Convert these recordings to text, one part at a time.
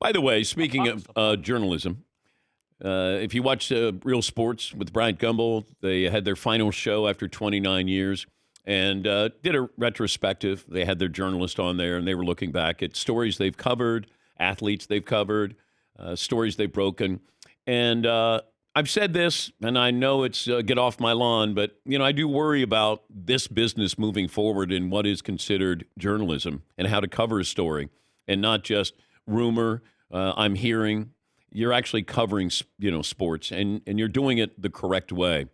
By the way, speaking of journalism, if you watch Real Sports with Bryant Gumbel, they had their final show after 29 years and did a retrospective. They had their journalist on there, and they were looking back at stories they've covered, athletes they've covered, stories they've broken. And I've said this, and I know it's get off my lawn, but, I do worry about this business moving forward in what is considered journalism and how to cover a story and not just rumor, I'm hearing. You're actually covering, sports, and you're doing it the correct way.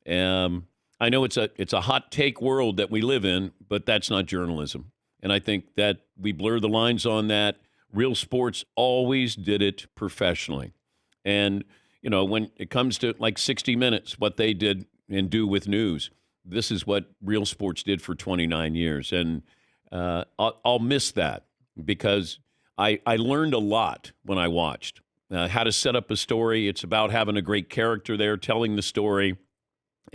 I know it's a hot take world that we live in, but that's not journalism. And I think that we blur the lines on that. Real Sports always did it professionally. And, when it comes to like 60 Minutes, what they did and do with news, this is what Real Sports did for 29 years. And I'll miss that because I learned a lot when I watched. How to set up a story. It's about having a great character there, telling the story,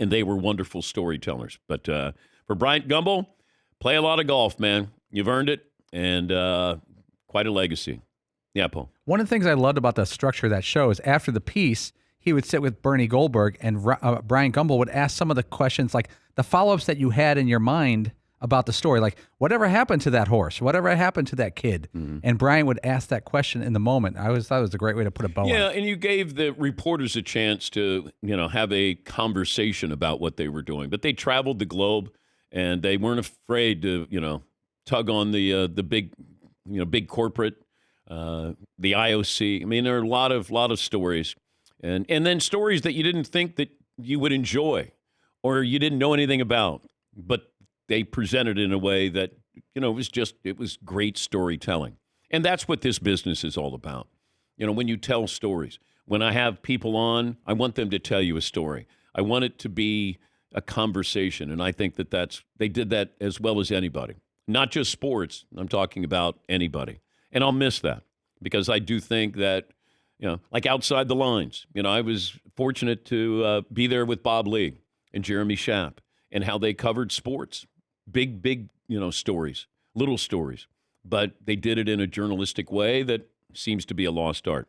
and they were wonderful storytellers. But for Bryant Gumbel, play a lot of golf, man. You've earned it, and quite a legacy. Yeah, Paul. One of the things I loved about the structure of that show is after the piece, he would sit with Bernie Goldberg, and Bryant Gumbel would ask some of the questions, like the follow-ups that you had in your mind about the story, like whatever happened to that horse, whatever happened to that kid, and Brian would ask that question in the moment. I thought it was a great way to put a bow on it. Yeah, and you gave the reporters a chance to, have a conversation about what they were doing. But they traveled the globe, and they weren't afraid to, tug on the big, big corporate, the IOC. I mean, there are a lot of stories, and then stories that you didn't think that you would enjoy, or you didn't know anything about, but they presented in a way that, it was great storytelling. And that's what this business is all about. When you tell stories, when I have people on, I want them to tell you a story. I want it to be a conversation. And I think that they did that as well as anybody, not just sports. I'm talking about anybody. And I'll miss that because I do think that, like Outside the Lines, I was fortunate to be there with Bob Lee and Jeremy Schaap and how they covered sports. Big, stories, little stories, but they did it in a journalistic way that seems to be a lost art.